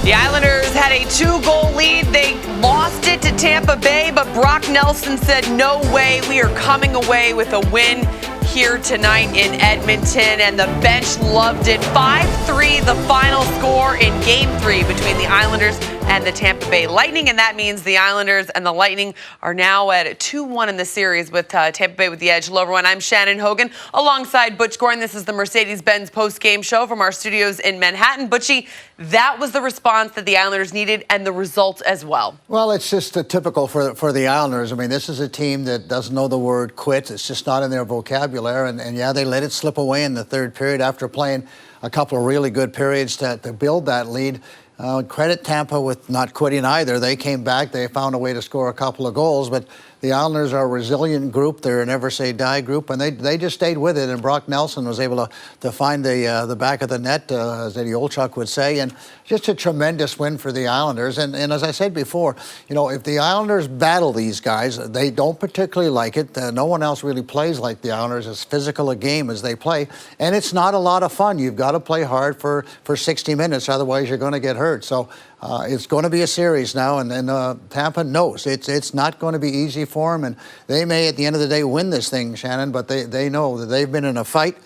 The Islanders had a 2-goal lead. They lost it to Tampa Bay, but Brock Nelson said, no way, we are coming away with a win here tonight in Edmonton, and the bench loved it. 5-3 the final score in Game 3 between the Islanders and the Tampa Bay Lightning, and that means the Islanders and the Lightning are now at 2-1 in the series with Tampa Bay with the edge. Hello, everyone. I'm Shannon Hogan alongside Butch Goring. This is the Mercedes-Benz post-game show from our studios in Manhattan. Butchie, that was the response that the Islanders needed and the result as well. Well, it's just typical for the Islanders. I mean, this is a team that doesn't know the word quit. It's just not in their vocabulary. And yeah, they let it slip away in the third period after playing a couple of really good periods to build that lead. Credit Tampa with not quitting either. They came back. They found a way to score a couple of goals. But the Islanders are a resilient group. They're a never-say-die group. And they just stayed with it. And Brock Nelson was able to find the back of the net, as Eddie Olchuk would say. And just a tremendous win for the Islanders. And as I said before, you know, if the Islanders battle these guys, they don't particularly like it. No one else really plays like the Islanders, as physical a game as they play. And it's not a lot of fun. You've got to play hard for 60 minutes. Otherwise, you're going to get hurt. So it's going to be a series now, and Tampa knows it's not going to be easy for them, and they may at the end of the day win this thing, Shannon, but they know that they've been in a fight,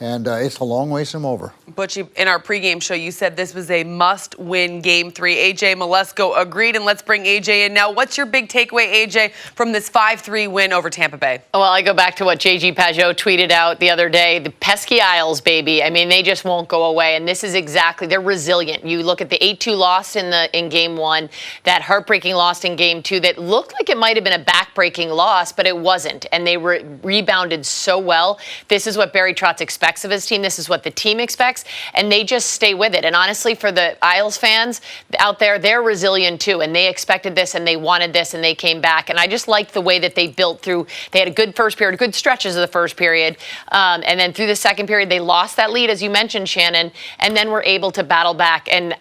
and it's a long ways from over. Butchie, in our pregame show, you said this was a must-win Game 3. AJ Malesko agreed, and let's bring AJ in now. What's your big takeaway, AJ, from this 5-3 win over Tampa Bay? Well, I go back to what JG Pajot tweeted out the other day. The pesky Isles, baby. I mean, they just won't go away, and this is exactly, they're resilient. You look at the 8-2 loss in Game 1, that heartbreaking loss in Game 2 that looked like it might have been a back-breaking loss, but it wasn't, and they rebounded so well. This is what Barry Trotz expects of his team. This is what the team expects, and they just stay with it. And honestly, for the Isles fans out there, they're resilient too, and they expected this, and they wanted this, and they came back. And I just liked the way that they built through. They had a good first period, good stretches of the first period, and then through the second period, they lost that lead, as you mentioned, Shannon, and then were able to battle back. And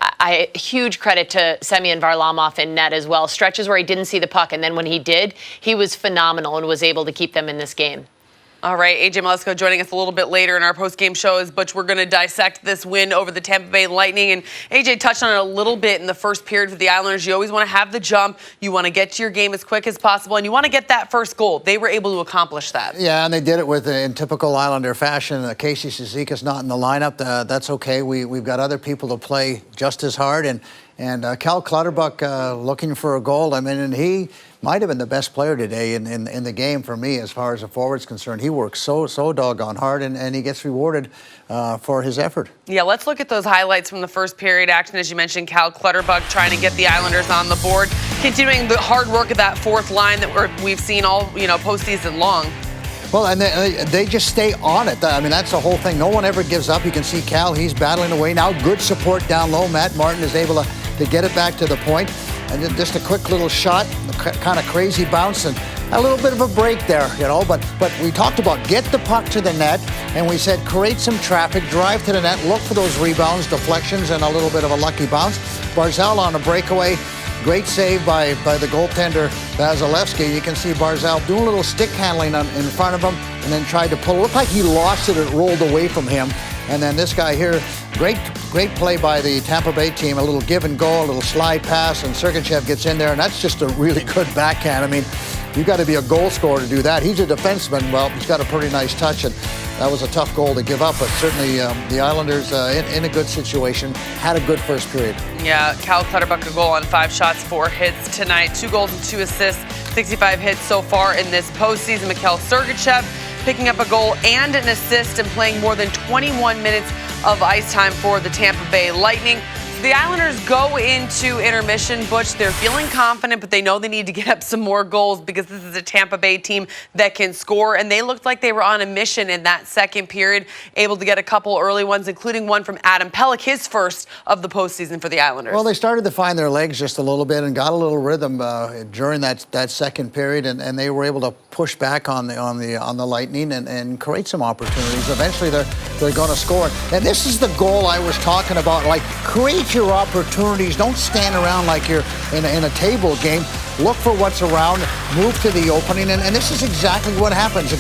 huge credit to Semyon Varlamov in net as well. Stretches where he didn't see the puck, and then when he did, he was phenomenal and was able to keep them in this game. All right, AJ Malesko joining us a little bit later in our post-game show. As Butch, we're going to dissect this win over the Tampa Bay Lightning. And AJ touched on it a little bit in the first period for the Islanders. You always want to have the jump. You want to get to your game as quick as possible, and you want to get that first goal. They were able to accomplish that. Yeah, and they did it in typical Islander fashion. Casey Cizikas not in the lineup. That's okay. We've got other people to play just as hard. And Cal Clutterbuck looking for a goal. I mean, and he might have been the best player today in the game for me as far as the forward's concerned. He works so doggone hard, and he gets rewarded for his effort. Yeah, let's look at those highlights from the first period action. As you mentioned, Cal Clutterbuck trying to get the Islanders on the board, continuing the hard work of that fourth line that we've seen all postseason long. Well, and they just stay on it. I mean, that's the whole thing. No one ever gives up. You can see Cal, he's battling away now. Good support down low. Matt Martin is able to get it back to the point. And then just a quick little shot, kind of crazy bounce, and a little bit of a break there, you know. But we talked about get the puck to the net, and we said create some traffic, drive to the net, look for those rebounds, deflections, and a little bit of a lucky bounce. Barzal on a breakaway. Great save by the goaltender, Vasilevsky. You can see Barzal doing a little stick handling in front of him and then tried to pull. It looked like he lost it. It rolled away from him. And then this guy here, great play by the Tampa Bay team. A little give and go, a little slide pass, and Sergachev gets in there. And that's just a really good backhand. I mean, you've got to be a goal scorer to do that. He's a defenseman. Well, he's got a pretty nice touch, and that was a tough goal to give up. But certainly the Islanders in a good situation, had a good first period. Yeah, Cal Clutterbuck a goal on 5 shots, 4 hits tonight, 2 goals and 2 assists, 65 hits so far in this postseason. Mikhail Sergachev picking up a goal and an assist and playing more than 21 minutes of ice time for the Tampa Bay Lightning. The Islanders go into intermission. Butch, they're feeling confident, but they know they need to get up some more goals because this is a Tampa Bay team that can score. And they looked like they were on a mission in that second period, able to get a couple early ones, including one from Adam Pelech, his first of the postseason for the Islanders. Well, they started to find their legs just a little bit and got a little rhythm during that second period, and they were able to push back on the Lightning and create some opportunities. Eventually, they're going to score. And this is the goal I was talking about. Like, create your opportunities. Don't stand around like you're in a table game. look for what's around, move to the opening, and this is exactly what happens. A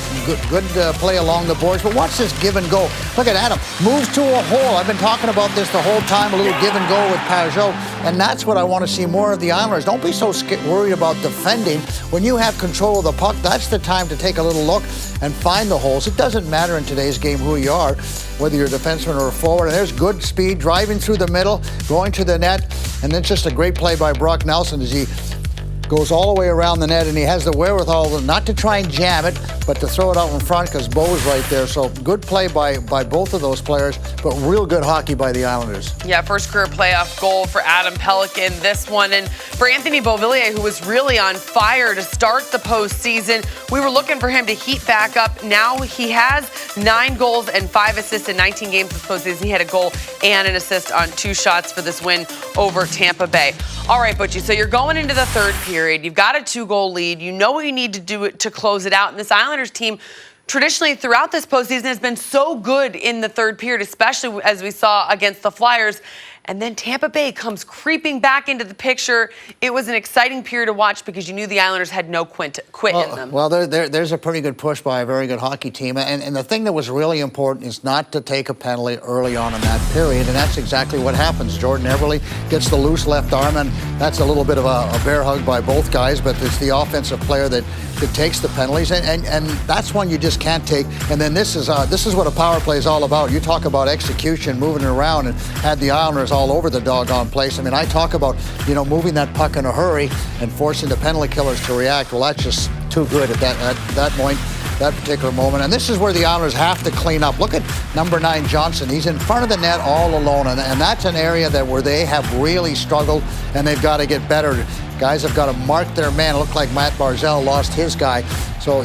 good play along the boards, but watch this give and go. Look at Adam, moves to a hole. I've been talking about this the whole time, a little give and go with Pajot, and that's what I want to see more of the Islanders. Don't be so worried about defending. When you have control of the puck, that's the time to take a little look and find the holes. It doesn't matter in today's game who you are, whether you're a defenseman or a forward. And there's good speed, driving through the middle, going to the net, and then just a great play by Brock Nelson as he goes all the way around the net, and he has the wherewithal not to try and jam it, but to throw it out in front because Bo's right there. So good play by both of those players, but real good hockey by the Islanders. Yeah, first career playoff goal for Adam Pelican, this one. And for Anthony Beauvillier, who was really on fire to start the postseason, we were looking for him to heat back up. Now he has 9 goals and 5 assists in 19 games this postseason. He had a goal and an assist on 2 shots for this win over Tampa Bay. All right, Butchie, so you're going into the third period. You've got a 2-goal lead. You know what you need to do it to close it out. And this Islanders team, traditionally throughout this postseason, has been so good in the third period, especially as we saw against the Flyers. And then Tampa Bay comes creeping back into the picture. It was an exciting period to watch because you knew the Islanders had no quit in them. Well, there's a pretty good push by a very good hockey team. And the thing that was really important is not to take a penalty early on in that period. And that's exactly what happens. Jordan Eberle gets the loose left arm, and that's a little bit of a bear hug by both guys. But it's the offensive player that takes the penalties. And that's one you just can't take. And then this is what a power play is all about. You talk about execution, moving it around, and had the Islanders all over the doggone place. I mean, I talk about, moving that puck in a hurry and forcing the penalty killers to react. Well, that's just too good at that point, that particular moment. And this is where the Islanders have to clean up. Look at number 9, Johnson. He's in front of the net all alone, and that's an area where they have really struggled, and they've got to get better. Guys have got to mark their man. It looked like Matt Barzal lost his guy. So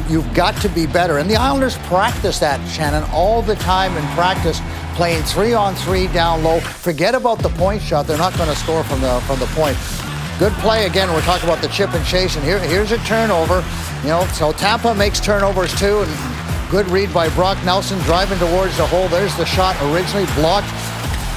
you've got to be better. And the Islanders practice that, Shannon, all the time in practice, playing 3-on-3 down low. Forget about the point shot. They're not going to score from the point. Good play again. We're talking about the chip and chase, and here's a turnover. So Tampa makes turnovers too, and good read by Brock Nelson driving towards the hole. There's the shot originally blocked.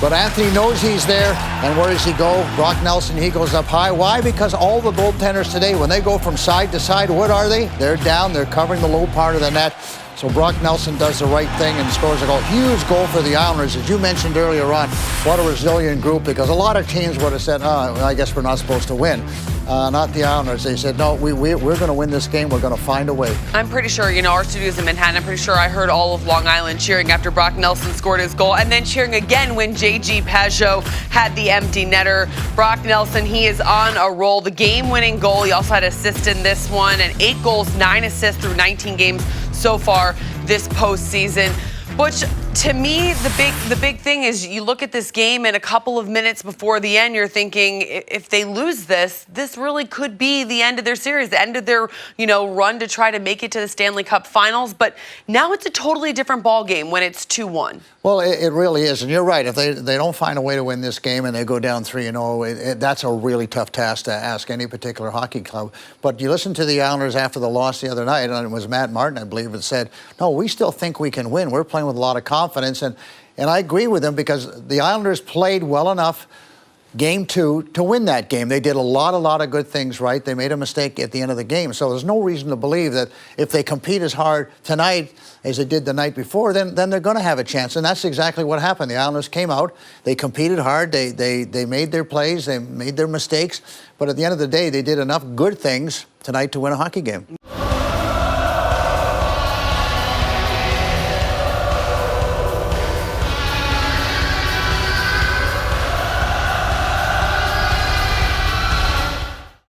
But Anthony knows he's there, and where does he go? Brock Nelson, he goes up high. Why? Because all the goaltenders today, when they go from side to side, what are they? They're down. They're covering the low part of the net. So Brock Nelson does the right thing and scores a goal. Huge goal for the Islanders. As you mentioned earlier on, what a resilient group, because a lot of teams would have said, I guess we're not supposed to win. Not the Islanders. They said, no, we're going to win this game. We're going to find a way. I'm pretty sure, our studio's in Manhattan, I'm pretty sure I heard all of Long Island cheering after Brock Nelson scored his goal, and then cheering again when JG Pajot had the empty netter. Brock Nelson, he is on a roll. The game-winning goal, he also had an assist in this one, and 8 goals, 9 assists through 19 games so far this postseason. Butch, to me, the big thing is you look at this game, and a couple of minutes before the end, you're thinking, if they lose this really could be the end of their series, the end of their run to try to make it to the Stanley Cup Finals. But now it's a totally different ball game when it's 2-1. Well, it really is, and you're right. If they don't find a way to win this game and they go down 3-0, that's a really tough task to ask any particular hockey club. But you listen to the Islanders after the loss the other night, and it was Matt Martin, I believe, that said, no, we still think we can win. We're playing with a lot of confidence, and I agree with him, because the Islanders played well enough Game 2 to win that game. They did a lot of good things right. They made a mistake at the end of the game. So there's no reason to believe that if they compete as hard tonight as they did the night before, then they're going to have a chance. And that's exactly what happened. The Islanders came out, they competed hard, they made their plays, they made their mistakes. But at the end of the day, they did enough good things tonight to win a hockey game.